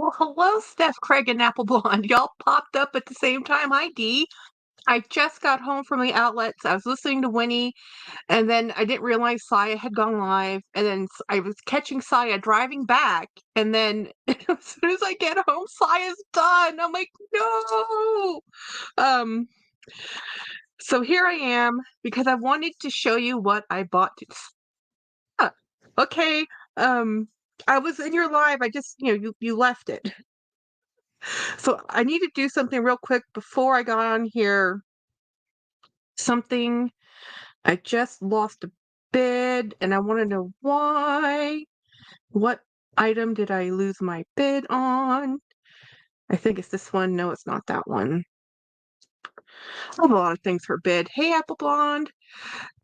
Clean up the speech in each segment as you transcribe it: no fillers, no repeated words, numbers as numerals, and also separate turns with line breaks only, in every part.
Well, hello, Steph, Craig, and Apple Blonde. Y'all popped up at the same time. Hi, Dee. I just got home from the outlets. I was listening to Winnie, and then I didn't realize Saya had gone live. And then I was catching Saya driving back. And then as soon as I get home, Saya's done. I'm like, no. Um, so here I am because I wanted to show you what I bought. Ah, okay. Um, I was in your live. I just, you left it. So I need to do something real quick before I got on here. Something I just lost a bid and I want to know why. What item did I lose my bid on? I think it's this one. No, it's not that one. I have a lot of things for bid. Hey, Apple Blonde.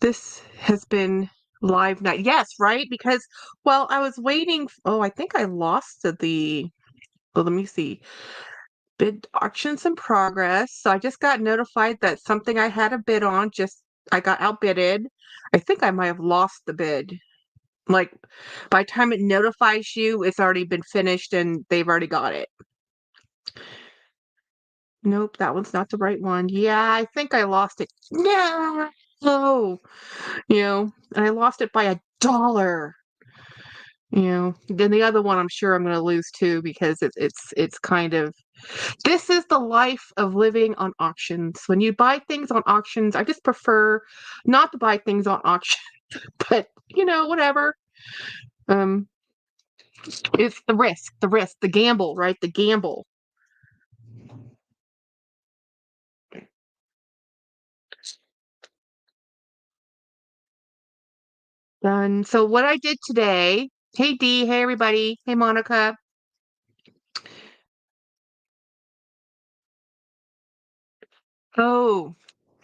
This has been live night. Yes, right? Because, well, I was waiting. Oh, I think I lost well, let me see. Bid auctions in progress. So I just got notified that something I had a bid on, I got outbidded. I think I might have lost the bid. Like by the time it notifies you, it's already been finished and they've already got it. Nope, that one's not the right one. Yeah, I think I lost it. No, and I lost it by $1. Then the other one I'm sure I'm going to lose too because it's kind of this is the life of living on auctions. When you buy things on auctions, I just prefer not to buy things on auction, but whatever. Um, it's the risk, the gamble, right? The gamble. Done. So what I did today, hey Dee, hey everybody, hey Monica. Oh,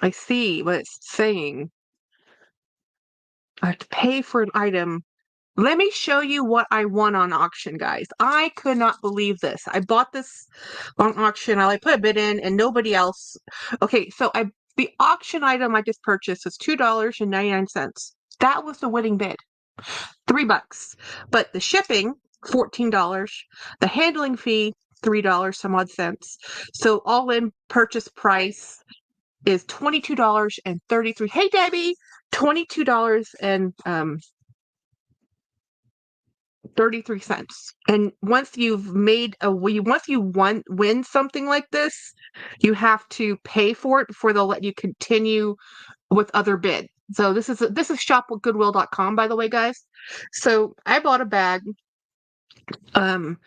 I see what it's saying. I have to pay for an item. Let me show you what I won on auction, guys. I could not believe this. I bought this on auction. I put a bid in and nobody else. Okay, so the auction item I just purchased was $2.99. That was the winning bid. $3. But the shipping, $14. The handling fee, $3 some odd cents. So all in purchase price is $22.33. Hey Debbie, $22 and 33 cents. And once you win something like this, you have to pay for it before they'll let you continue with other bids. So this is shopwithgoodwill.com, by the way, guys. So I bought a bag. Good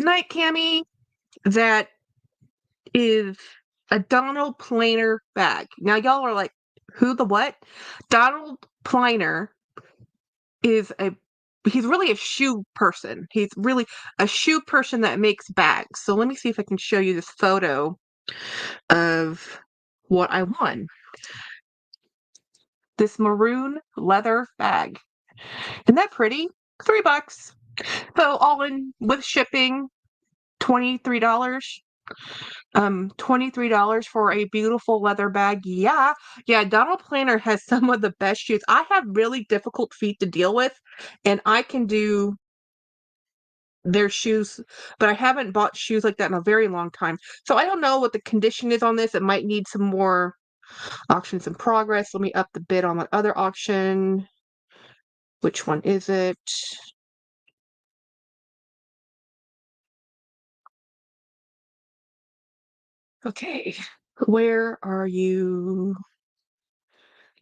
night, Cammy. That is a Donald Planer bag. Now y'all are like, who the what? Donald Planer is he's really a shoe person. He's really a shoe person that makes bags. So let me see if I can show you this photo of what I won. This maroon leather bag. Isn't that pretty? $3. So all in with shipping, $23. $23 for a beautiful leather bag. Yeah. Yeah, Donald Planner has some of the best shoes. I have really difficult feet to deal with, and I can do their shoes, but I haven't bought shoes like that in a very long time. So I don't know what the condition is on this. It might need some more auctions in progress. Let me up the bid on that other auction. Which one is it? Okay. Where are you?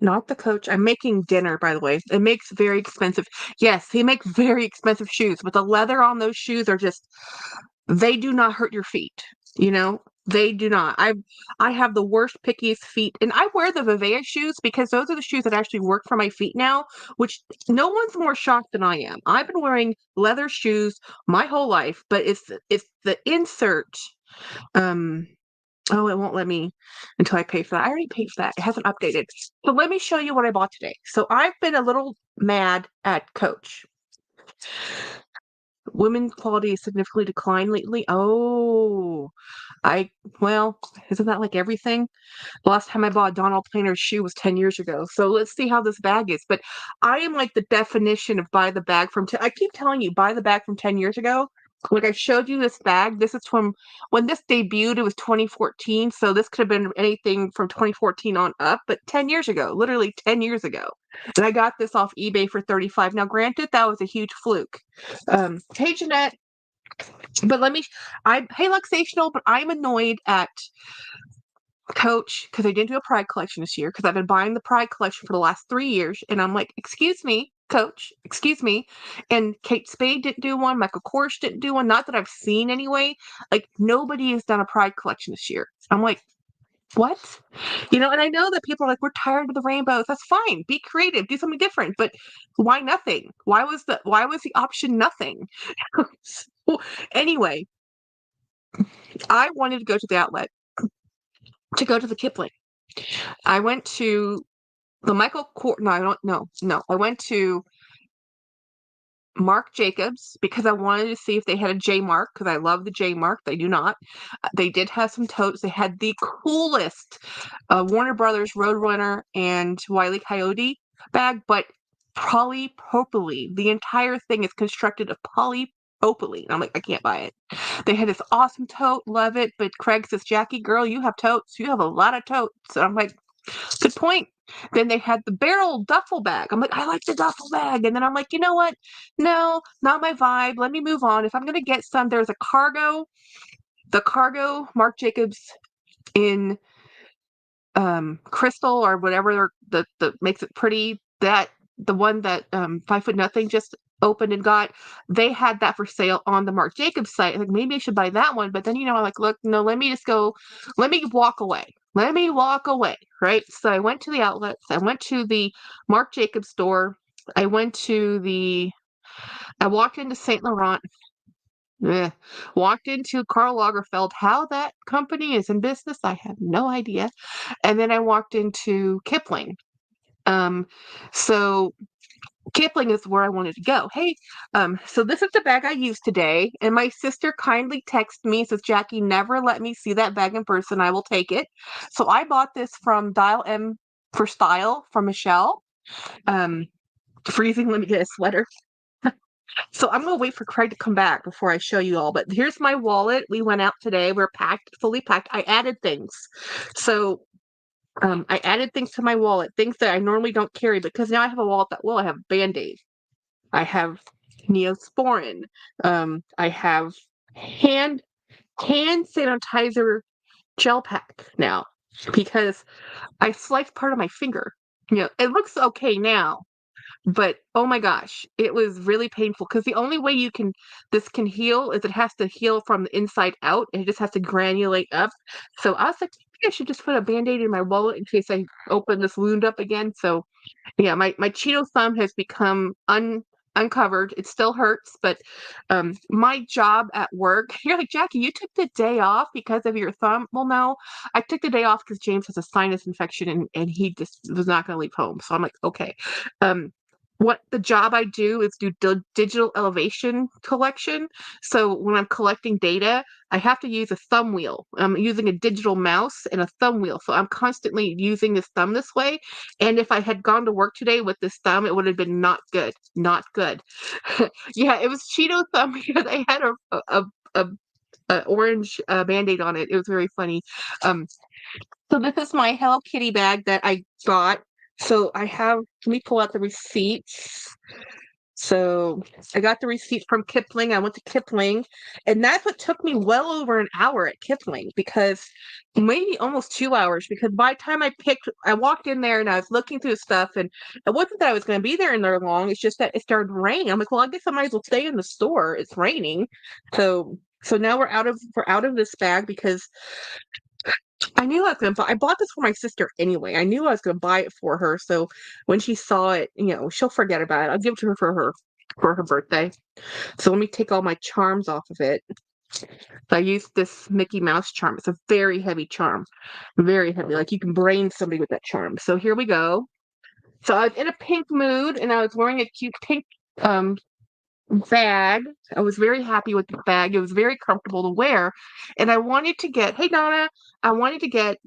Not the coach. I'm making dinner, by the way. It makes very expensive. Yes, he makes very expensive shoes, but the leather on those shoes are they do not hurt your feet. They do not. I have the worst, pickiest feet, and I wear the Vivea shoes because those are the shoes that actually work for my feet now, which no one's more shocked than I am. I've been wearing leather shoes my whole life, but it's the insert. Um, Oh, it won't let me until I pay for that. I already paid for that. It hasn't updated. So let me show you what I bought today. So I've been a little mad at Coach. Women's quality has significantly declined lately. Oh, well, isn't that like everything? The last time I bought a Donald Planer shoe was 10 years ago. So let's see how this bag is. But I am like the definition of buy the bag from I keep telling you, buy the bag from 10 years ago. Like I showed you this bag. This is from when this debuted, it was 2014. So this could have been anything from 2014 on up, but 10 years ago, literally 10 years ago. And I got this off eBay for 35. Now, granted, that was a huge fluke. Hey, Jeanette, but hey, Luxational, but I'm annoyed at Coach because I didn't do a Pride collection this year because I've been buying the Pride collection for the last 3 years. And I'm like, excuse me, Coach, excuse me. And Kate Spade didn't do one. Michael Kors didn't do one. Not that I've seen anyway. Like, nobody has done a Pride collection this year. I'm like, what? And I know that people are like, we're tired of the rainbows. That's fine. Be creative. Do something different. But why nothing? Why was the option nothing? So, anyway, I wanted to go to the outlet to go to the Kipling. I went to the Michael Kors. No, I don't. No. I went to Marc Jacobs because I wanted to see if they had a J Mark because I love the J Mark. They do not. They did have some totes. They had the coolest Warner Brothers Roadrunner and Wile E. Coyote bag, but polypropylene. The entire thing is constructed of polypropylene. I'm like, I can't buy it. They had this awesome tote, love it. But Craig says, Jackie, girl, you have totes. You have a lot of totes. So I'm like, good point. Then they had the barrel duffel bag. I'm like, I like the duffel bag. And then I'm like, you know what? No, not my vibe. Let me move on. If I'm going to get some, there's the cargo Marc Jacobs in crystal or whatever that makes it pretty. The one that 5 Foot Nothing just opened and got, they had that for sale on the Marc Jacobs site. Like maybe I should buy that one, but then I'm like, look, no, let me walk away. Let me walk away, right? So I went to the outlets. I went to the Marc Jacobs store. I walked into Saint Laurent. Walked into Karl Lagerfeld. How that company is in business, I have no idea. And then I walked into Kipling. So Kipling is where I wanted to go. Hey, so this is the bag I used today, and my sister kindly texted me and says, Jackie, never let me see that bag in person. I will take it. So I bought this from Dial M for Style from Michelle. Freezing, let me get a sweater. So I'm gonna wait for Craig to come back before I show you all. But here's my wallet. We went out today. We're packed, fully packed. I added things. So I added things to my wallet, things that I normally don't carry because now I have a wallet I have Band-Aid. I have Neosporin. I have hand sanitizer gel pack now because I sliced part of my finger. It looks okay now, but oh my gosh, it was really painful because the only way this can heal is it has to heal from the inside out and it just has to granulate up. So I was like, maybe I should just put a Band-Aid in my wallet in case I open this wound up again. So yeah, my Cheeto thumb has become uncovered. It still hurts, but my job at work, you're like, Jackie, you took the day off because of your thumb. Well, no, I took the day off because James has a sinus infection and he just was not going to leave home. So I'm like, okay. What the job I do is do digital elevation collection. So when I'm collecting data, I have to use a thumb wheel. I'm using a digital mouse and a thumb wheel. So I'm constantly using this thumb this way. And if I had gone to work today with this thumb, it would have been not good. Not good. Yeah, it was Cheeto thumb because I had a orange Band-Aid on it. It was very funny. So this is my Hello Kitty bag that I got. So let me pull out the receipts. So I got the receipt from Kipling. I went to Kipling, and that's what took me well over an hour at Kipling because maybe almost 2 hours. Because by the time I walked in there and I was looking through stuff, and it wasn't that I was going to be there in there long. It's just that it started raining. I'm like, well, I guess I might as well stay in the store. It's raining, so now we're out of this bag because I knew I was going to buy. I bought this for my sister anyway. I knew I was going to buy it for her. So when she saw it, she'll forget about it. I'll give it to her for her birthday. So let me take all my charms off of it. So I used this Mickey Mouse charm. It's a very heavy charm, very heavy. Like you can brain somebody with that charm. So here we go. So I was in a pink mood, and I was wearing a cute pink bag. I was very happy with the bag. It was very comfortable to wear, and I wanted to get. Hey Donna, I wanted to get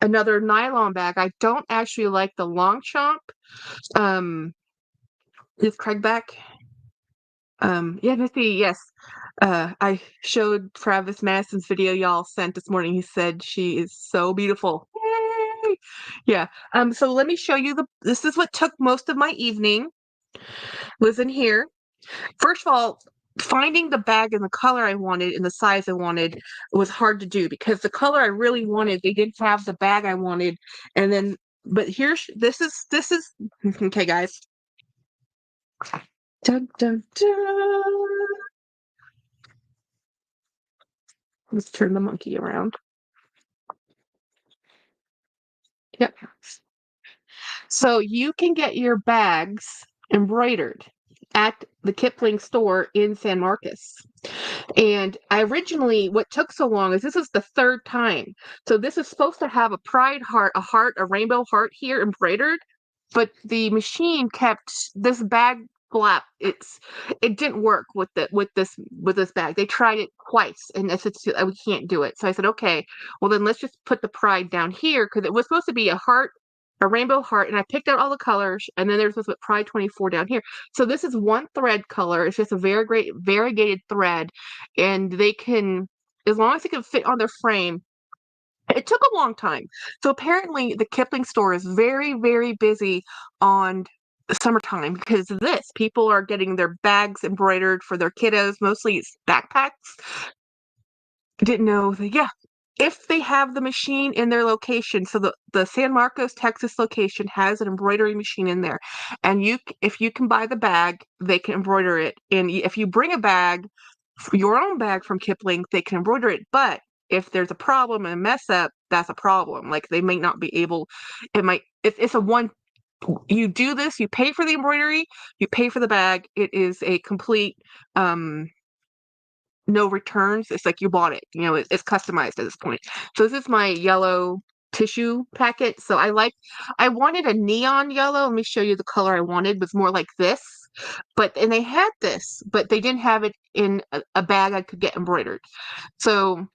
another nylon bag. I don't actually like the Longchamp. Is Craig back? Yeah, let's see. Yes. I showed Travis Madison's video y'all sent this morning. He said she is so beautiful. Yay! Yeah. So let me show you this is what took most of my evening, was in here. First of all, finding the bag and the color I wanted and the size I wanted was hard to do because the color I really wanted, they didn't have the bag I wanted. And then, but this is okay, guys. Dun, dun, dun. Let's turn the monkey around. Yep. So you can get your bags embroidered at the Kipling store in San Marcos. And I originally, what took so long is this is the third time. So this is supposed to have a pride heart, a rainbow heart here embroidered, but the machine kept this bag flap. It didn't work with this bag. They tried it twice, and I said we can't do it. So I said, okay, well then let's just put the pride down here because it was supposed to be a heart, a rainbow heart, and I picked out all the colors, and then there's supposed to put Pride 24 down here. So this is one thread color. It's just a very great variegated thread, and they can, as long as it can fit on their frame. It took a long time. So apparently the Kipling store is very, very busy on summertime because of this. People are getting their bags embroidered for their kiddos, mostly it's backpacks. Didn't know that, yeah. If they have the machine in their location, so the San Marcos, Texas location has an embroidery machine in there, and if you can buy the bag, they can embroider it. And if you bring a bag, your own bag from Kipling, they can embroider it. But if there's a problem and a mess up, that's a problem. Like they may not be able. It might. It's a one. You do this. You pay for the embroidery. You pay for the bag. It is a complete. No returns. It's like you bought it. It's customized at this point. So this is my yellow tissue packet. So I wanted a neon yellow. Let me show you the color I wanted. It was more like this. And they had this, but they didn't have it in a bag I could get embroidered. So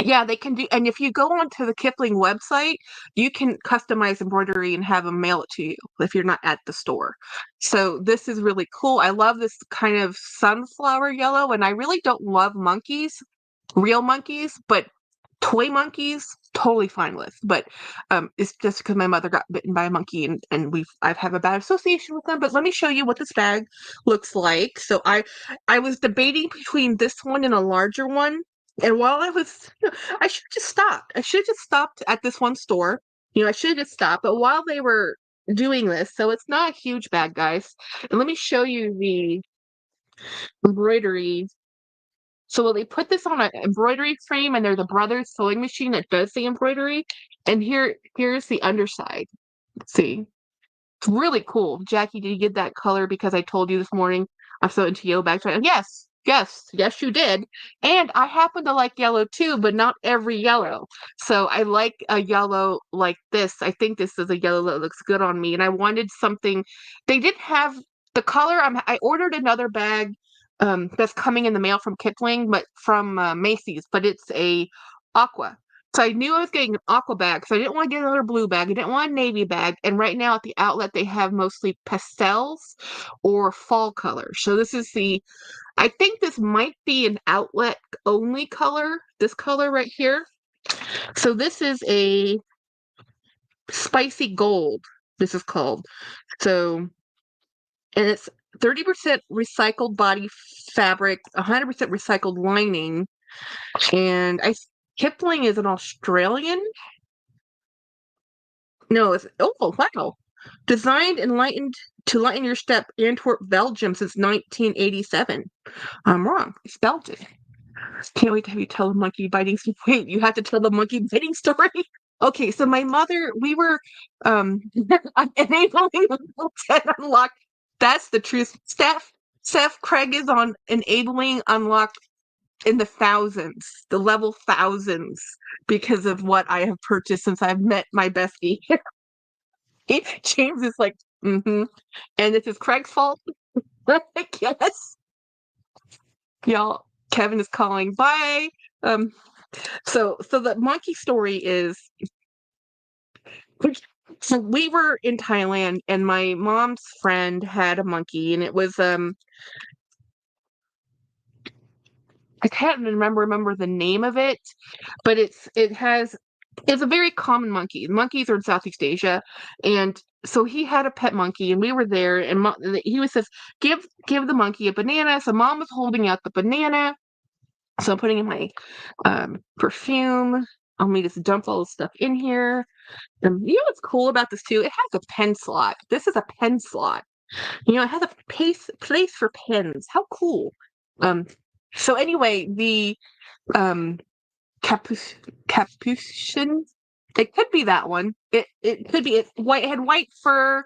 yeah, they can do, and if you go onto the Kipling website, you can customize embroidery and have them mail it to you if you're not at the store. So this is really cool. I love this kind of sunflower yellow, and I really don't love monkeys, real monkeys, but toy monkeys, totally fine with. But it's just because my mother got bitten by a monkey, and I've had a bad association with them. But let me show you what this bag looks like. So I was debating between this one and a larger one. And while I should have just stopped. I should have just stopped at this one store. I should have just stopped. But while they were doing this, so it's not a huge bag, guys. And let me show you the embroidery. So they put this on an embroidery frame, and there's a Brothers sewing machine that does the embroidery. And here's the underside. Let's see. It's really cool. Jackie, did you get that color because I told you this morning I'm so into yellow bags right now? Yes, you did. And I happen to like yellow too, but not every yellow. So I like a yellow like this. I think this is a yellow that looks good on me. And I wanted something. They didn't have the color. I ordered another bag that's coming in the mail from Kipling, but from Macy's, but it's a aqua. So I knew I was getting an aqua bag, so I didn't want to get another blue bag. I didn't want a navy bag. And right now at the outlet, they have mostly pastels or fall colors. So I think this might be an outlet only color, this color right here. So this is a spicy gold, this is called. So, and it's 30% recycled body fabric, 100% recycled lining. And Kipling is an Australian. No, wow. Designed and lightened to lighten your step, Antwerp, Belgium since 1987. I'm wrong. It's Belgian. Can't wait to have you tell the monkey biting story. Wait, you have to tell the monkey biting story? Okay, so my mother, we were enabling to unlock. That's the truth. Steph Craig is on enabling unlock in the thousands, the level thousands, because of what I have purchased since I've met my bestie. James is like, mm-hmm. And this is Craig's fault. Yes. Y'all, Kevin is calling. Bye. Um, so the monkey story is, so we were in Thailand and my mom's friend had a monkey, and it was I can't remember the name of it, but it's a very common monkey. Monkeys are in Southeast Asia, and so he had a pet monkey, and we were there, and he was says, give the monkey a banana. So mom was holding out the banana, so I'm putting in my perfume. I'll me just dump all the stuff in here. You know what's cool about this too? It has a pen slot. This is a pen slot. It has a place for pens. How cool. Um, so anyway, the um capuchin. It could be that one. It could be. It's white. It had white fur.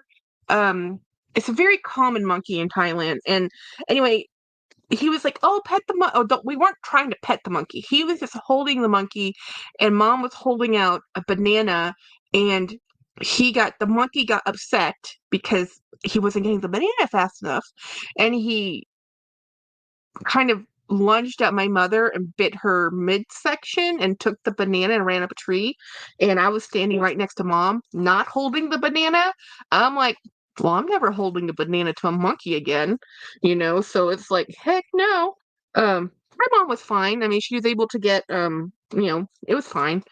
It's a very common monkey in Thailand. And anyway, he was like, "Oh, pet the monkey." Oh, don't, we weren't trying to pet the monkey. He was just holding the monkey, and mom was holding out a banana, and the monkey got upset because he wasn't getting the banana fast enough, and he kind of lunged at my mother and bit her midsection and took the banana and ran up a tree. And I was standing right next to mom, not holding the banana. I'm like, well, I'm never holding a banana to a monkey again, So it's like, heck no. My mom was fine. I mean, she was able to get, it was fine.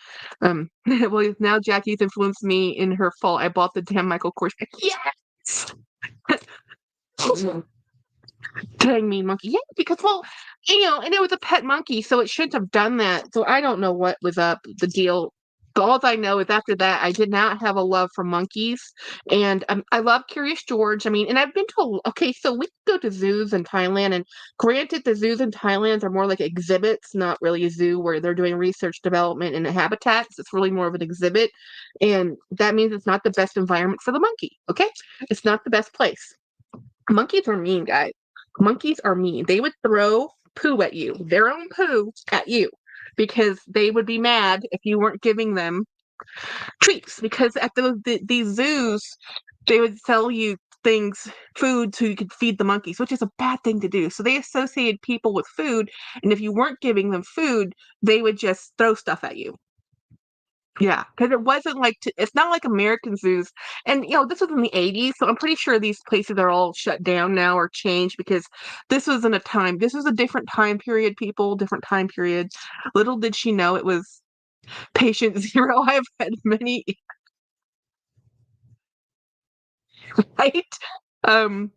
Well, now Jackie's influenced me in her fault. I bought the damn Michael Kors. Yes. Dang mean monkey. Yeah, because and it was a pet monkey, so it shouldn't have done that. So I don't know what was up the deal. But all I know is after that, I did not have a love for monkeys, and I love Curious George. I mean, and I've been to okay, so we go to zoos in Thailand, and granted, the zoos in Thailand are more like exhibits, not really a zoo where they're doing research development in habitats. It's really more of an exhibit, and that means it's not the best environment for the monkey. Okay, it's not the best place. Monkeys are mean, guys. Monkeys are mean. They would throw poo at you, their own poo at you, because they would be mad if you weren't giving them treats. Because at these zoos, they would sell you food, so you could feed the monkeys, which is a bad thing to do. So they associated people with food, and if you weren't giving them food, they would just throw stuff at you. Yeah, because it wasn't like it's not like American zoos, and this was in the '80s, so I'm pretty sure these places are all shut down now or changed because this was a different time period, people, different time period. Little did she know it was patient zero. I've had many, right? I'm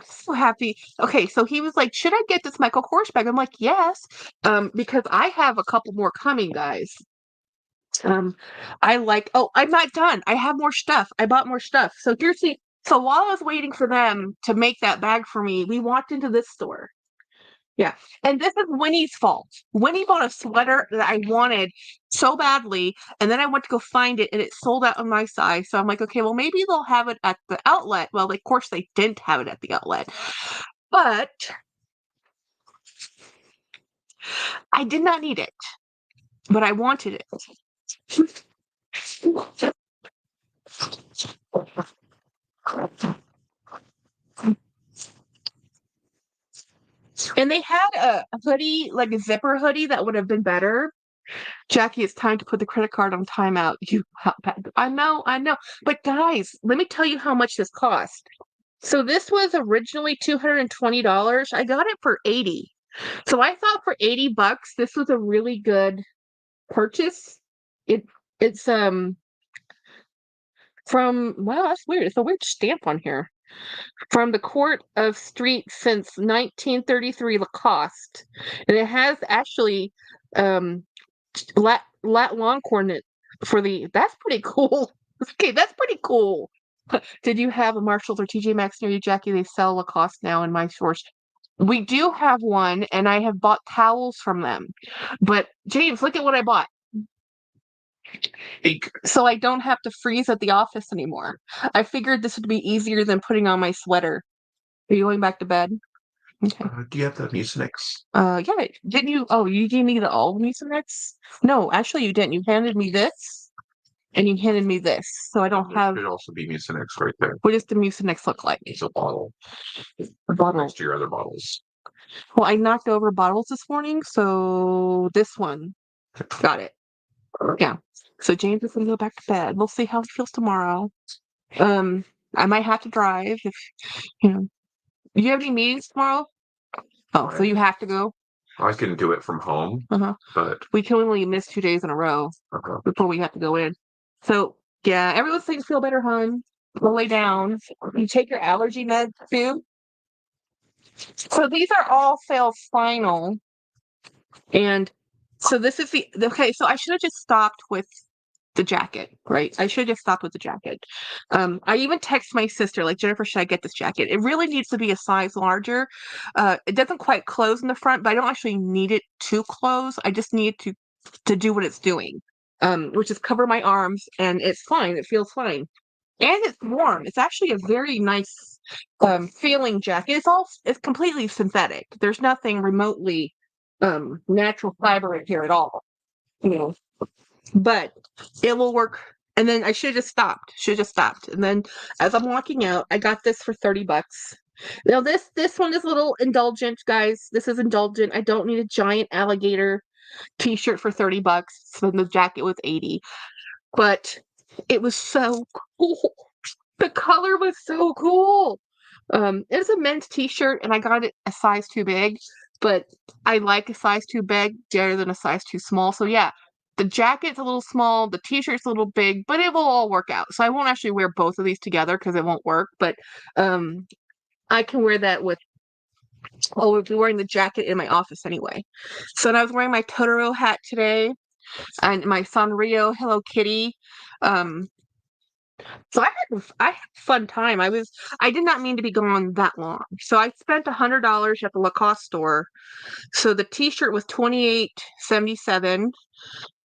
so happy. Okay, so he was like, "Should I get this Michael Kors bag?" I'm like, "Yes," because I have a couple more coming, guys. Um, I'm not done. I have more stuff. I bought more stuff. So while I was waiting for them to make that bag for me, we walked into this store. Yeah. And this is Winnie's fault. Winnie bought a sweater that I wanted so badly, and then I went to go find it and it sold out on my size. So I'm like, okay, well, maybe they'll have it at the outlet. Well, of course they didn't have it at the outlet. But I did not need it, but I wanted it. And they had a hoodie, like a zipper hoodie that would have been better. Jackie, it's time to put the credit card on timeout. I know. But guys, let me tell you how much this cost. So this was originally $220. I got it for 80. So I thought for 80 bucks, this was a really good purchase. It's from, wow, that's weird. It's a weird stamp on here. From the Court of Street since 1933 Lacoste. And it has actually lat long coordinate that's pretty cool. Okay, that's pretty cool. Did you have a Marshalls or TJ Maxx near you, Jackie? They sell Lacoste now in my stores. We do have one, and I have bought towels from them. But James, look at what I bought. So I don't have to freeze at the office anymore. I figured this would be easier than putting on my sweater. Are you going back to bed? Okay.
Do you have the Mucinex?
Yeah. Didn't you? Oh, you gave me the all Mucinex? No, actually, you didn't. You handed me this, and you handed me this. So I don't have.
There should also be Mucinex right there.
What does the Mucinex look like?
It's a bottle.
A bottle.
Next to your other bottles.
Well, I knocked over bottles this morning, so this one. Got it. Yeah. So James is gonna go back to bed. We'll see how he feels tomorrow. I might have to drive if you know. Do you have any meetings tomorrow? Oh, so you have to go?
I can do it from home,
Uh-huh.
but
We can only miss 2 days in a row before we have to go in. So yeah, everyone's saying feel better, hon. Go lay down. You take your allergy meds too. So these are all sales final. And so this is okay, so I should have just stopped with the jacket, right? I should have just stopped with the jacket. I even text my sister, like, Jennifer, should I get this jacket? It really needs to be a size larger. It doesn't quite close in the front, but I don't actually need it to close. I just need to do what it's doing, which is cover my arms, and it's fine. It feels fine. And it's warm. It's actually a very nice feeling jacket. It's completely synthetic. There's nothing remotely natural fiber in here at all. You know, but it will work. And then I should have just stopped. Should have just stopped. And then as I'm walking out, I got this for $30. Now this one is a little indulgent, guys. This is indulgent. I don't need a giant alligator t-shirt for $30. So the jacket was 80. But it was so cool. The color was so cool. It was a men's t-shirt and I got it a size too big, but I like a size too big better than a size too small. So yeah, the jacket's a little small, the t-shirt's a little big, but it will all work out. So I won't actually wear both of these together because it won't work, but I can wear that with I'll be wearing the jacket in my office anyway. So I was wearing my Totoro hat today and my Sanrio Hello Kitty. Um, So I had a fun time. I did not mean to be gone that long. So I spent $100 at the Lacoste store. So the t-shirt was $28.77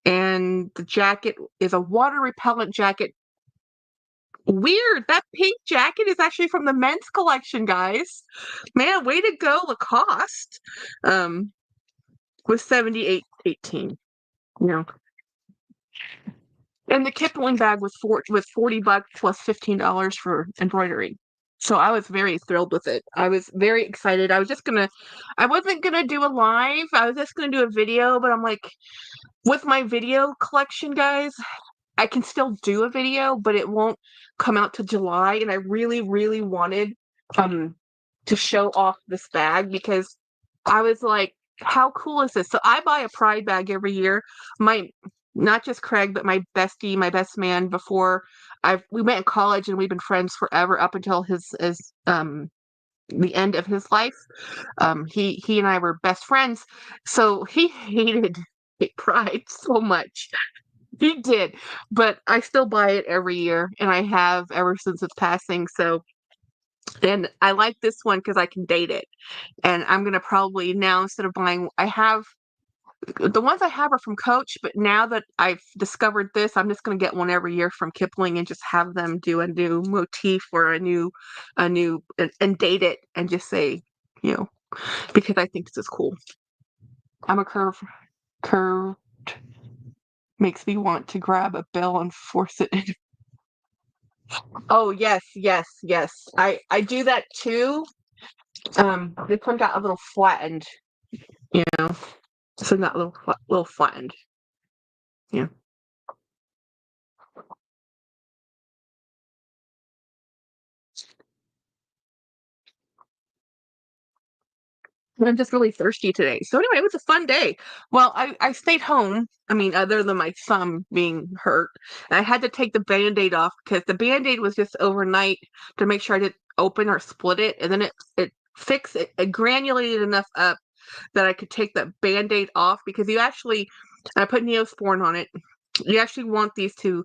and the jacket is a water repellent jacket. Weird. That pink jacket is actually from the men's collection, guys. Man, way to go, Lacoste. Um with 78.18. You know. And the Kipling bag was $40 plus $15 for embroidery. So I was very thrilled with it. I was very excited. I wasn't gonna do a live. I was just gonna do a video, but I'm like, with my video collection, guys, I can still do a video, but it won't come out till July. And I really, really wanted um to show off this bag because I was like, how cool is this? So I buy a Pride bag every year. My Not just Craig, but my bestie, my best man before we met in college and we've been friends forever up until his the end of his life. He and I were best friends. So he hated Pride so much. He did, but I still buy it every year, and I have ever since its passing. So, and I like this one because I can date it. And I'm gonna probably now instead of buying, I have the ones I have are from Coach, but now that I've discovered this, I'm just gonna get one every year from Kipling and just have them do a new motif or and date it and just say, you know, because I think this is cool. I'm a curved makes me want to grab a bell and force it in. Oh yes, yes, yes. I do that too. This one got a little flattened, you know. So not a little flattened. Yeah. I'm just really thirsty today. So anyway, it was a fun day. Well, I stayed home. I mean, other than my thumb being hurt, and I had to take the Band-Aid off because the Band-Aid was just overnight to make sure I didn't open or split it, and then it fixed it, it granulated enough up that I could take the Band-Aid off because I put Neosporin on it. You actually want these to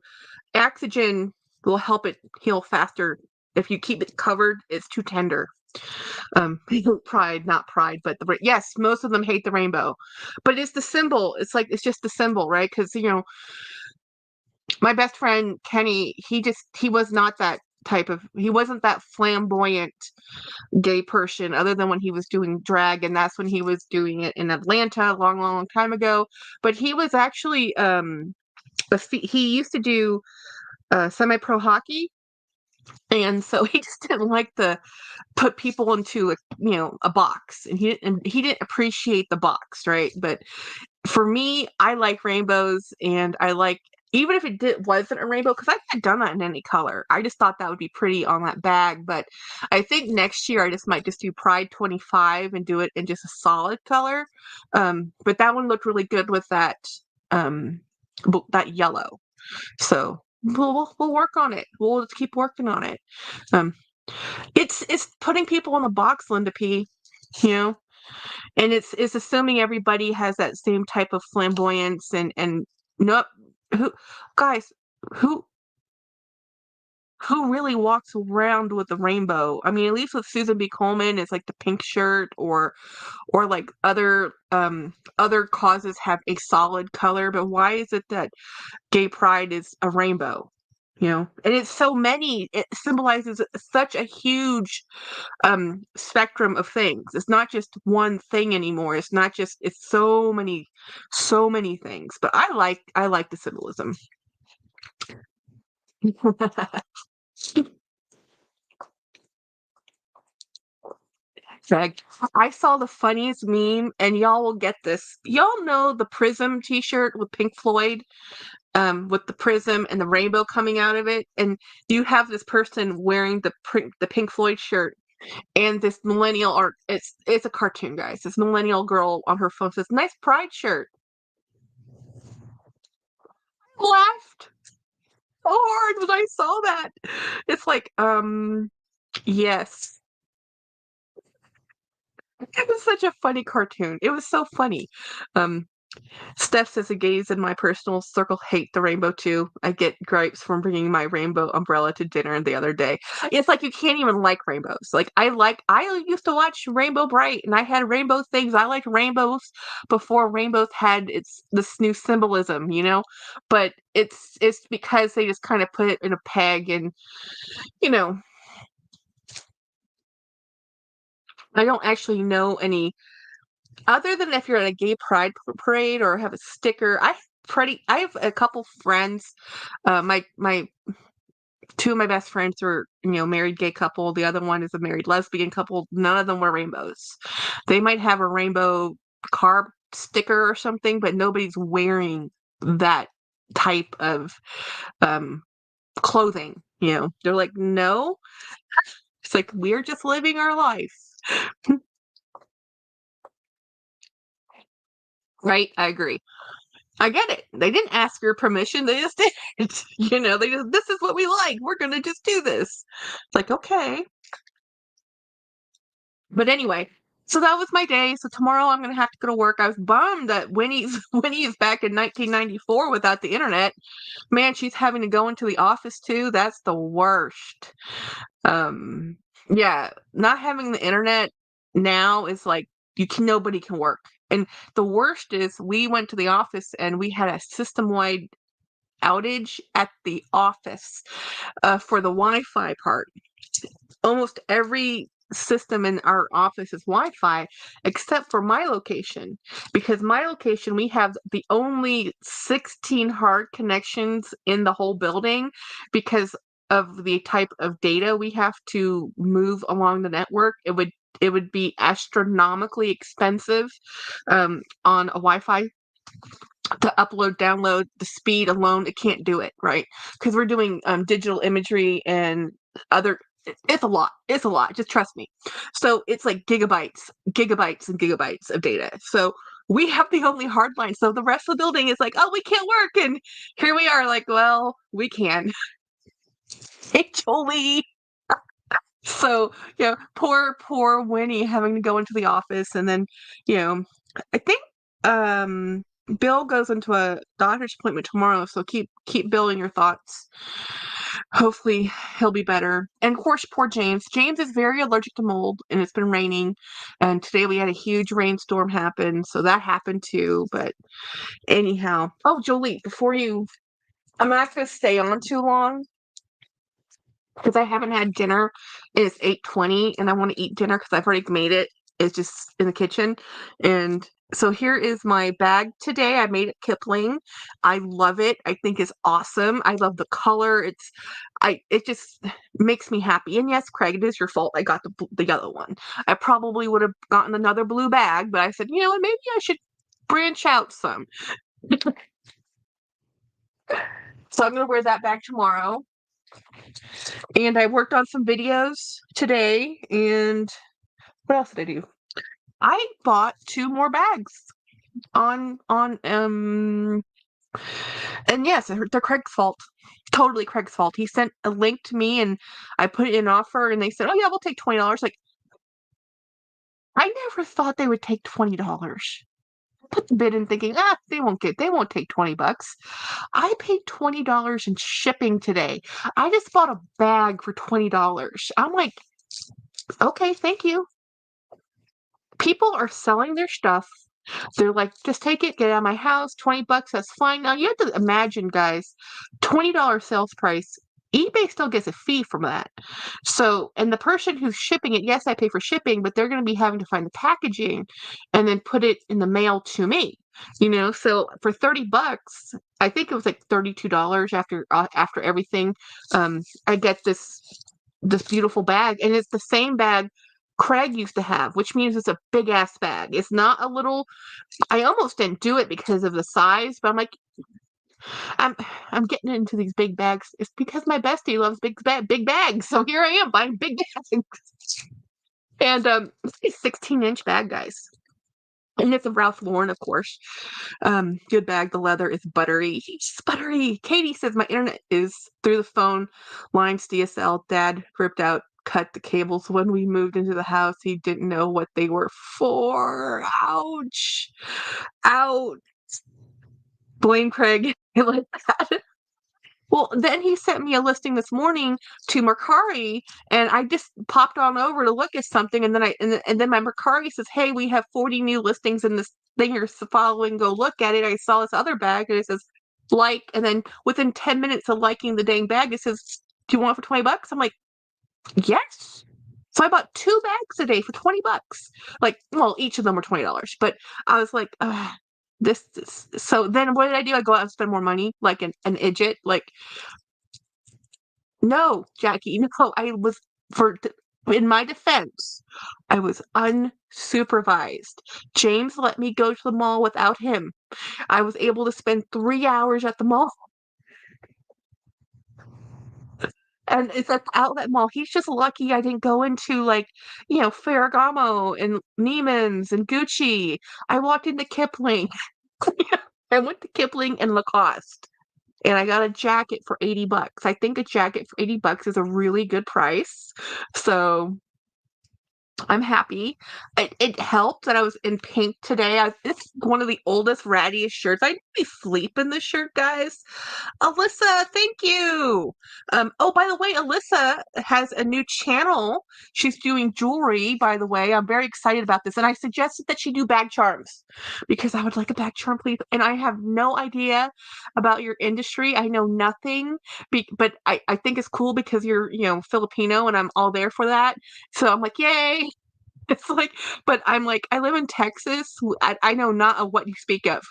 Oxygen will help it heal faster. If you keep it covered, it's too tender. Pride, not pride, but yes, most of them hate the rainbow, but it's the symbol. It's like it's just the symbol, right? Because my best friend Kenny, he was not that he wasn't that flamboyant gay person, other than when he was doing drag, and that's when he was doing it in Atlanta a long, long time ago. But he was actually he used to do semi-pro hockey, and so he just didn't like to put people into a box, and he didn't appreciate the box, right? But for me, I like rainbows, and I like even if wasn't a rainbow, because I could have done that in any color. I just thought that would be pretty on that bag. But I think next year I just might just do Pride 25 and do it in just a solid color. But that one looked really good with um, that yellow. So we'll work on it. We'll just keep working on it. Um, it's putting people in the box, Linda P. You know, and it's assuming everybody has that same type of flamboyance and nope. Who guys who who really walks around with a rainbow? I mean, at least with Susan B. Coleman, it's like the pink shirt or like other causes have a solid color, but why is it that gay pride is a rainbow? You know, and it's so many, it symbolizes such a huge spectrum of things. It's not just one thing anymore. It's not just it's so many things. But I like the symbolism. Greg, I saw the funniest meme, and y'all will get this. Y'all know the Prism T-shirt with Pink Floyd, with the prism and the rainbow coming out of it, and you have this person wearing the Pink Floyd shirt, and this millennial, or it's a cartoon, guys. This millennial girl on her phone says, "Nice Pride shirt." I laughed so hard when I saw that. It's like, yes. It was such a funny cartoon. It was so funny. Um, Steph says the gays in my personal circle hate the rainbow too. I get gripes from bringing my rainbow umbrella to dinner the other day. It's like you can't even like rainbows. I used to watch Rainbow Bright and I had rainbow things. I liked rainbows before rainbows had this new symbolism, you know? But it's because they just kind of put it in a peg and you know, I don't actually know any other than if you're at a gay pride parade or have a sticker. I have a couple friends. My two of my best friends are married gay couple. The other one is a married lesbian couple. None of them wear rainbows. They might have a rainbow car sticker or something, but nobody's wearing that type of um clothing. They're like, no. It's like we're just living our life. Right? I agree. I get it. They didn't ask your permission. They just did it. They just, this is what we like. We're going to just do this. It's like, okay. But anyway, so that was my day. So tomorrow I'm going to have to go to work. I was bummed that Winnie's Winnie's back in 1994 without the internet. Man, she's having to go into the office too. That's the worst. Um, yeah, not having the internet now is like nobody can work. And the worst is we went to the office and we had a system-wide outage at the office for the Wi-Fi part. Almost every system in our office is Wi-Fi except for my location, because my location we have the only 16 hard connections in the whole building because of the type of data we have to move along the network. It would be astronomically expensive on a Wi-Fi to upload, download. The speed alone, it can't do it, right? Because we're doing digital imagery and other. It's a lot. It's a lot. Just trust me. So it's like gigabytes, gigabytes, and gigabytes of data. So we have the only hard line. So the rest of the building is like, oh, we can't work. And here we are, like, well, we can. Actually. So, poor Winnie having to go into the office and then, I think Bill goes into a doctor's appointment tomorrow, so keep Bill in your thoughts. Hopefully he'll be better. And of course, poor James. James is very allergic to mold and it's been raining. And today we had a huge rainstorm happen, so that happened too. But anyhow. Oh, Jolie, I'm not gonna stay on too long because I haven't had dinner. It's 8:20 and I want to eat dinner because I've already made it. It's just in the kitchen. And so here is my bag today. I made it Kipling. I love it. I think it's awesome. I love the color. It just makes me happy. And yes, Craig, it is your fault I got the yellow one. I probably would have gotten another blue bag, but I said, what, maybe I should branch out some. So I'm gonna wear that bag tomorrow. And I worked on some videos today. And what else did I do? I bought 2 more bags on and yes, they're Craig's fault. Totally Craig's fault. He sent a link to me and I put in an offer and they said, "Oh yeah, we'll take $20." Like, I never thought they would take $20. Put the bid in thinking, they won't take $20. I paid $20 in shipping today. I just bought a bag for $20. I'm like, okay, thank you. People are selling their stuff. They're like, just take it, get it out of my house, $20, that's fine. Now you have to imagine, guys, $20 sales price. eBay still gets a fee from that. So, and the person who's shipping it, yes, I pay for shipping, but they're going to be having to find the packaging and then put it in the mail to me. So for $30, I think it was like $32 after everything. I get this beautiful bag, and it's the same bag Craig used to have, which means it's a big ass bag. It's not a little. I almost didn't do it because of the size, but I'm like, I'm I'm getting into these big bags. It's because my bestie loves big bags, so here I am buying big bags. And it's a 16-inch bag, guys. And it's a Ralph Lauren, of course. Good bag. The leather is buttery. It's buttery. Katie says my internet is through the phone. Lines DSL. Dad ripped out, cut the cables when we moved into the house. He didn't know what they were for. Ouch. Ouch. Blame Craig. Like that. Well, then he sent me a listing this morning to Mercari, and I just popped on over to look at something, and then my Mercari says, "Hey, we have 40 new listings in this thing you're following. Go look at it." I saw this other bag, and it says like, and then within 10 minutes of liking the dang bag, it says, "Do you want it for $20?" I'm like, "Yes." So I bought 2 bags today for $20. Like, well, each of them were $20, but I was like, so then what did I do? I go out and spend more money like an idiot. Like, no, Jackie, no, in my defense, I was unsupervised. James let me go to the mall without him. I was able to spend 3 hours at the mall. And it's at the outlet mall. He's just lucky I didn't go into like, Ferragamo and Neiman's and Gucci. I walked into Kipling. I went to Kipling and Lacoste. And I got a jacket for $80. I think a jacket for $80 is a really good price. So I'm happy. It helped that I was in pink today. It's one of the oldest, rattiest shirts. I really sleep in this shirt, guys. Alyssa, thank you. Oh, by the way, Alyssa has a new channel. She's doing jewelry, by the way. I'm very excited about this. And I suggested that she do bag charms because I would like a bag charm, please. And I have no idea about your industry. I know nothing, but I think it's cool because you're, Filipino and I'm all there for that. So I'm like, yay. It's like, but I'm like, I live in Texas. I know not of what you speak of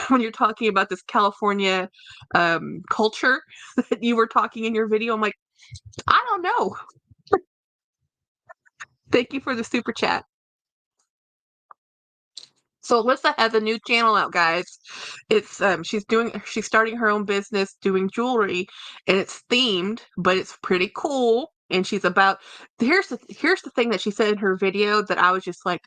when you're talking about this California culture that you were talking in your video. I'm like, I don't know. Thank you for the super chat. So Alyssa has a new channel out, guys. It's she's starting her own business doing jewelry, and it's themed, but it's pretty cool. And she's about here's the thing that she said in her video that I was just like,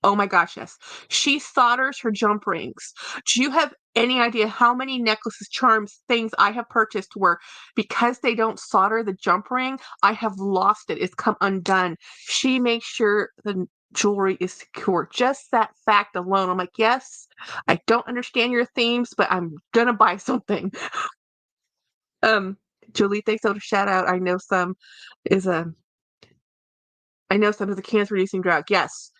oh my gosh, yes. She solders her jump rings. Do you have any idea how many necklaces, charms, things I have purchased where because they don't solder the jump ring, I have lost it. It's come undone. She makes sure the jewelry is secure. Just that fact alone. I'm like, yes, I don't understand your themes, but I'm gonna buy something. Um, Julie, thanks for the shout out. Is a I know some is a cancer reducing drug. Yes.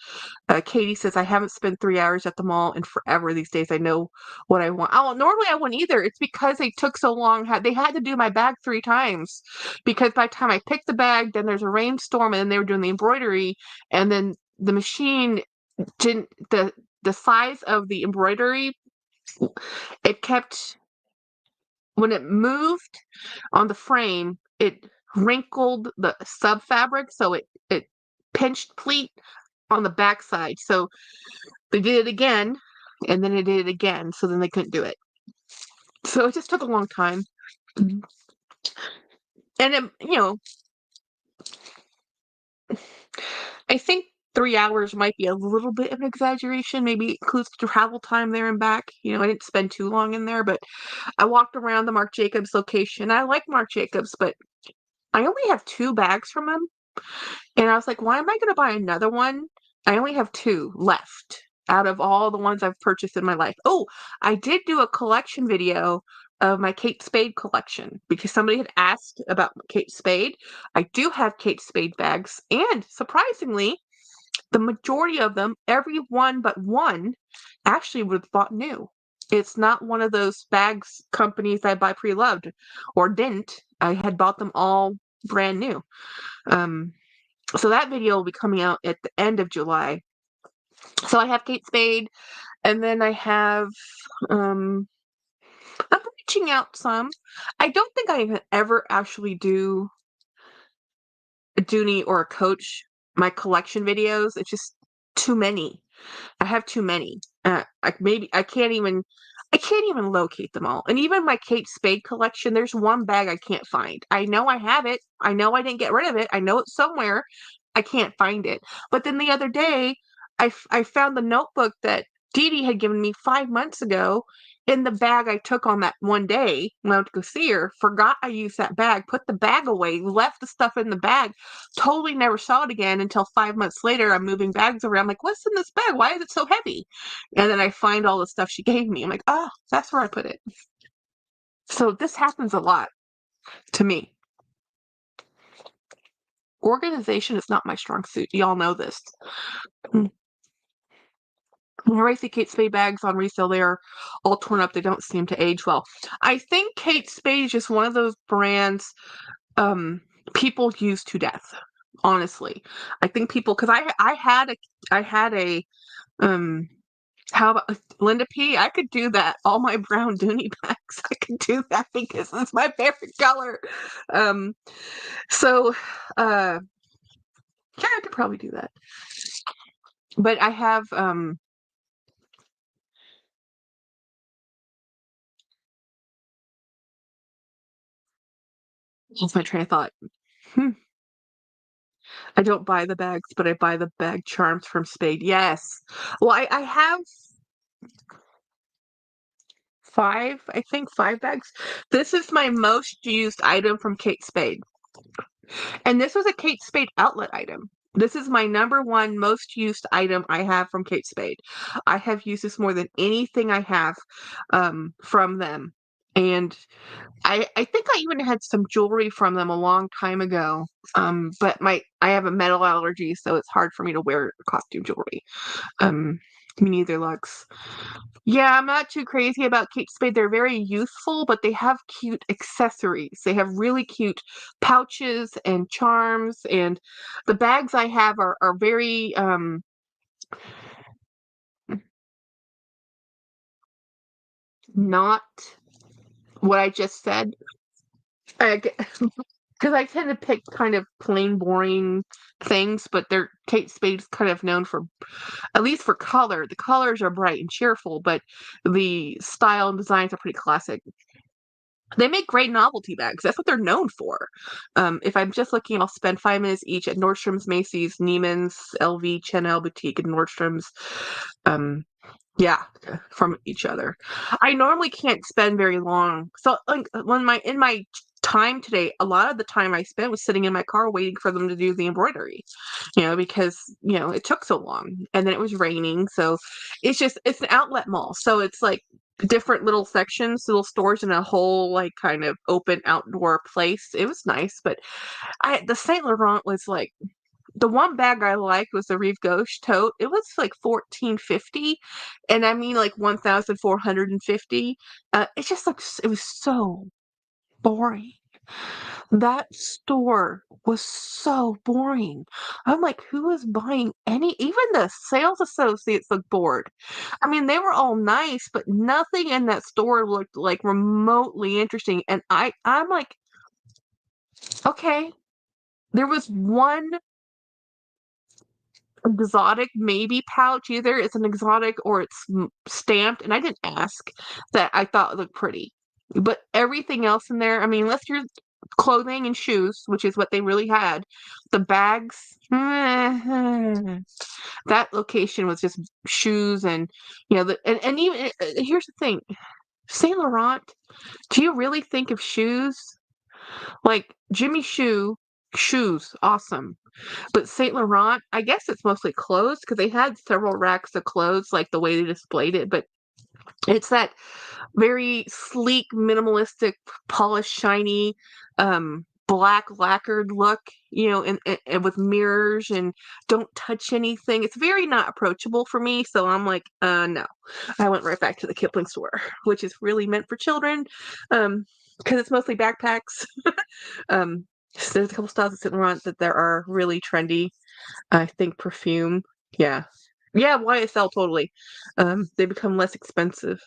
Katie says, I haven't spent 3 hours at the mall in forever these days. I know what I want. Oh, normally I wouldn't either. It's because they took so long. They had to do my bag 3 times because by the time I picked the bag, then there's a rainstorm and then they were doing the embroidery. And then the machine didn't, the size of the embroidery, it kept, when it moved on the frame, it wrinkled the sub fabric. So it pinched pleat on the backside. So they did it again, and then they did it again. So then they couldn't do it. So it just took a long time. Mhm. And I think 3 hours might be a little bit of an exaggeration. Maybe it includes travel time there and back. I didn't spend too long in there, but I walked around the Marc Jacobs location. I like Marc Jacobs, but I only have 2 bags from them. And I was like, why am I going to buy another one? I only have 2 left out of all the ones I've purchased in my life. Oh, I did do a collection video of my Kate Spade collection because somebody had asked about Kate Spade. I do have Kate Spade bags, and surprisingly, the majority of them, every one but one, actually was bought new. It's not one of those bags companies I buy pre-loved or didn't. I had bought them all brand new. Um, so that video will be coming out at the end of July. So I have Kate Spade, and then I have I'm reaching out some. I don't think I ever actually do a Dooney or a Coach my collection videos. It's just too many. I have too many. I can't even locate them all. And even my Kate Spade collection, there's one bag I can't find. I know I have it. I know I didn't get rid of it. I know it's somewhere. I can't find it. But then the other day, I found the notebook that Dee Dee had given me 5 months ago in the bag I took on that one day when I went to go see her. Forgot I used that bag, put the bag away, left the stuff in the bag, totally never saw it again until 5 months later. I'm moving bags around. I'm like, what's in this bag? Why is it so heavy? And then I find all the stuff she gave me. I'm like, oh, that's where I put it. So this happens a lot to me. Organization is not my strong suit. Y'all know this. When I see Kate Spade bags on resale, they are all torn up. They don't seem to age well. I think Kate Spade is just one of those brands people use to death. Honestly, I think people, because I had a how about Linda P? I could do that. All my brown Dooney bags. I could do that because it's my favorite color. Um, so yeah, I could probably do that. But I have what's my train of thought? Hmm. I don't buy the bags, but I buy the bag charms from Spade. Yes. Well, I have I think 5 bags. This is my most used item from Kate Spade. And this was a Kate Spade outlet item. This is my number one most used item I have from Kate Spade. I have used this more than anything I have from them. And I think I even had some jewelry from them a long time ago. But I have a metal allergy, so it's hard for me to wear costume jewelry. Me neither, Lux. Yeah, I'm not too crazy about Kate Spade. They're very youthful, but they have cute accessories. They have really cute pouches and charms, and the bags I have are very not what I just said. Because I tend to pick kind of plain, boring things, but they're Kate Spade's kind of known for, at least for color. The colors are bright and cheerful, but the style and designs are pretty classic. They make great novelty bags. That's what they're known for. If I'm just looking, I'll spend 5 minutes each at Nordstrom's, Macy's, Neiman's, LV, Chanel Boutique, and Nordstrom's. Um, yeah, from each other. I normally can't spend very long. So, like, in my time today, a lot of the time I spent was sitting in my car waiting for them to do the embroidery. Because it took so long, and then it was raining. So it's an outlet mall. So it's like different little sections, little stores in a whole like kind of open outdoor place. It was nice, but the Saint Laurent was like the one bag I liked was the Rive Gauche tote. It was like 1450, and I mean like 1450. It just looks. It was so boring. That store was so boring. I'm like, who is buying even the sales associates looked bored. I mean, they were all nice, but nothing in that store looked like remotely interesting. And I'm like, okay, there was one exotic maybe pouch. Either it's an exotic or it's stamped, and I didn't ask, that I thought looked pretty. But everything else in there, I mean, unless you're clothing and shoes, which is what they really had, the bags, that location was just shoes and, and even, here's the thing, Saint Laurent, do you really think of shoes? Like Jimmy Choo, shoes, awesome. But Saint Laurent, I guess it's mostly clothes because they had several racks of clothes, like the way they displayed it. But it's that very sleek, minimalistic, polished, shiny, black lacquered look, and with mirrors and don't touch anything. It's very not approachable for me. So I'm like, no. I went right back to the Kipling store, which is really meant for children, because it's mostly backpacks. Um, so there's a couple styles at Saint Laurent that there are really trendy. I think perfume, yeah. Yeah, YSL totally. They become less expensive,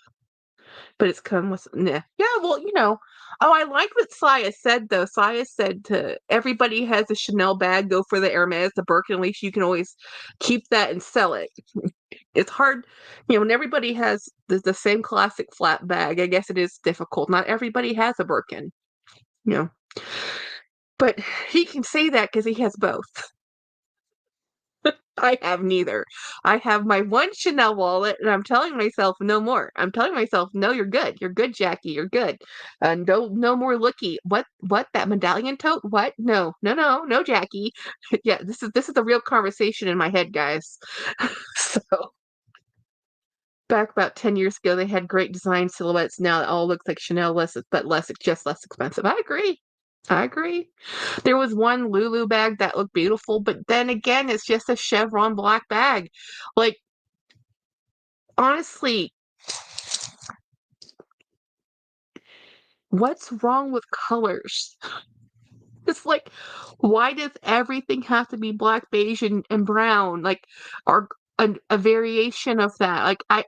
but it's come with nah. Yeah, well, Oh, I like what Saya said though. Saya said to everybody has a Chanel bag, go for the Hermes, the Birkin. At least you can always keep that and sell it. It's hard, when everybody has the same classic flat bag. I guess it is difficult. Not everybody has a Birkin, you know. But he can say that because he has both. I have neither. I have my one Chanel wallet, and I'm telling myself no more. I'm telling myself, no, you're good. You're good, Jackie. You're good. No more looky. What? What? That medallion tote? What? No, no, no, no, Jackie. Yeah, this is the real conversation in my head, guys. So back about 10 years ago, they had great design silhouettes. Now it all looks like Chanel, but just less expensive. I agree. I agree. There was one Lulu bag that looked beautiful, but then again, it's just a chevron black bag. Like, honestly, what's wrong with colors? It's like, why does everything have to be black, beige, and brown? Like, or a variation of that. Like, I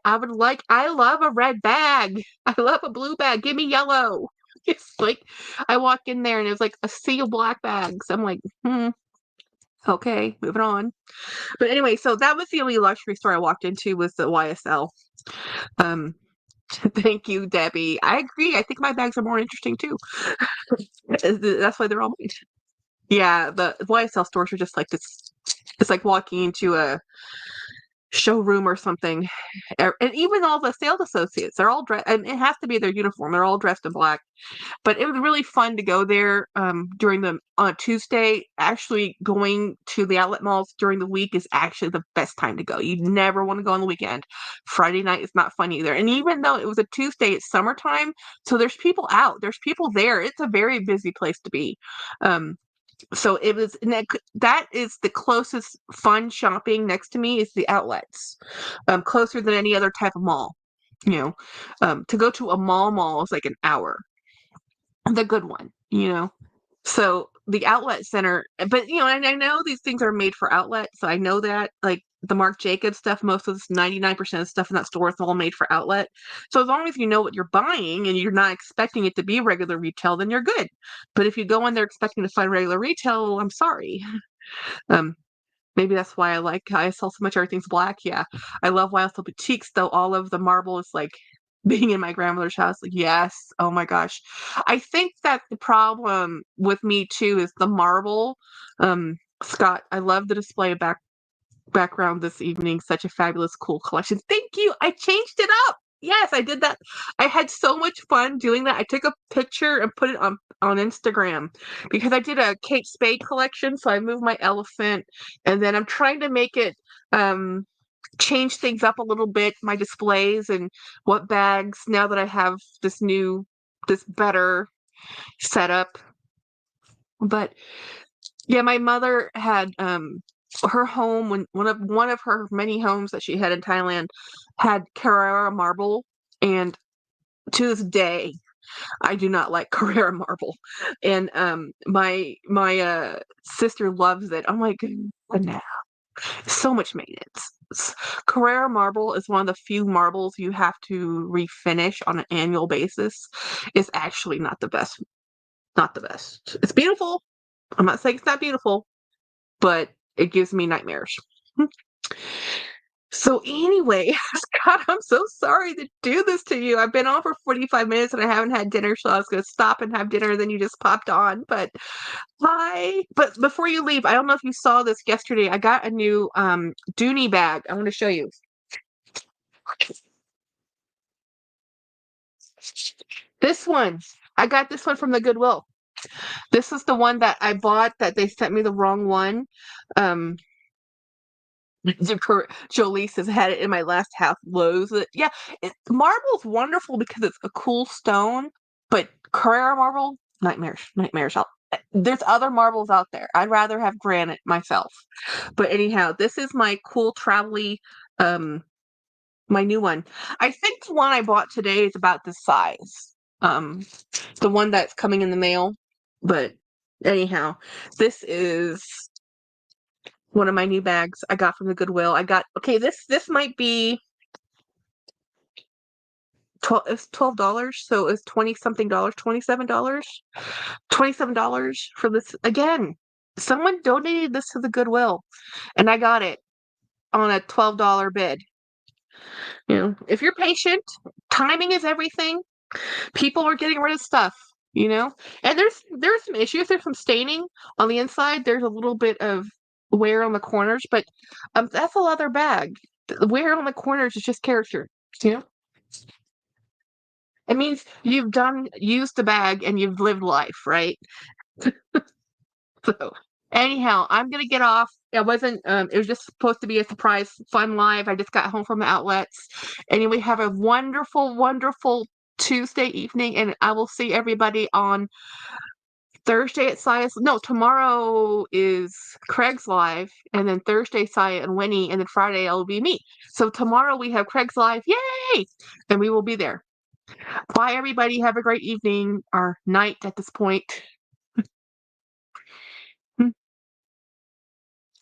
love a red bag. I love a blue bag. Give me yellow. It's like, I walk in there and it's like a sea of black bags. I'm like, okay, moving on. But anyway, so that was the only luxury store I walked into was the YSL. Um, thank you, Debbie. I agree. I think my bags are more interesting too. That's why they're all mine. Yeah, the YSL stores are just like this. It's like walking into a showroom or something. And even all the sales associates, they're all dressed, and it has to be their uniform. They're all dressed in black. But it was really fun to go there during on a Tuesday. Actually, going to the outlet malls during the week is actually the best time to go. You never want to go on the weekend. Friday night is not fun either. And even though it was a Tuesday, it's summertime, so there's people out. There's people there. It's a very busy place to be. Um, so it was, and that is the closest fun shopping next to me is the outlets, closer than any other type of mall. To go to a mall is like an hour, the good one. So the outlet center, but and I know these things are made for outlet, so I know that like the Marc Jacobs stuff, most of this 99% of stuff in that store is all made for outlet. So as long as you know what you're buying and you're not expecting it to be regular retail, then you're good. But if you go in there expecting to find regular retail, I'm sorry. Um, Maybe that's why I sell so much everything's black. Yeah. I love YSL boutiques though. All of the marble is like being in my grandmother's house. Like, yes. Oh my gosh. I think that the problem with me too is the marble. Scott, I love the display background this evening. Such a fabulous, cool collection. Thank you. I changed it up. Yes, I did that. I had so much fun doing that. I took a picture and put it on Instagram because I did a Kate Spade collection. So I moved my elephant, and then I'm trying to make it change things up a little bit, my displays and what bags. Now that I have this better setup, but yeah, my mother had her home when one of her many homes that she had in Thailand had Carrara marble, and to this day I do not like Carrara marble. And my sister loves it. I'm like, no, so much maintenance. Carrara marble is one of the few marbles you have to refinish on an annual basis. It's actually not the best. Not the best. It's beautiful. I'm not saying it's not beautiful, but it gives me nightmares. So anyway, God, I'm so sorry to do this to you. I've been on for 45 minutes and I haven't had dinner, so I was gonna stop and have dinner, then you just popped on. But hi. But before you leave, I don't know if you saw this yesterday. I got a new Dooney bag. I want to show you. This one. I got this one from the Goodwill. This is the one that I bought that they sent me the wrong one. Um Jolie says had it in my last house. Loathes it. Yeah, marble's wonderful because it's a cool stone, but Carrara marble, nightmares, nightmares. There's other marbles out there. I'd rather have granite myself. But anyhow, this is my cool travel-y, my new one. I think the one I bought today is about this size. The one that's coming in the mail. But anyhow, this is one of my new bags I got from the Goodwill. Okay, this might be 12, it's $12, so it's 20 something dollars, $27. $27 for this again. Someone donated this to the Goodwill and I got it on a $12 bid. If you're patient, timing is everything. People are getting rid of stuff, you know? And there's some issues. There's some staining on the inside. There's a little bit of wear on the corners, but that's a leather bag. The wear on the corners is just character, you know? It means you've used the bag and you've lived life, right? So anyhow, I'm gonna get off. It was just supposed to be a surprise fun live. I just got home from the outlets. Anyway, have a wonderful, wonderful Tuesday evening, and I will see everybody on Thursday at Sias. No, tomorrow is Craig's live, and then Thursday Saya and Winnie, and then Friday it'll be me. So tomorrow we have Craig's live. Yay! And we will be there. Bye everybody. Have a great evening or night at this point.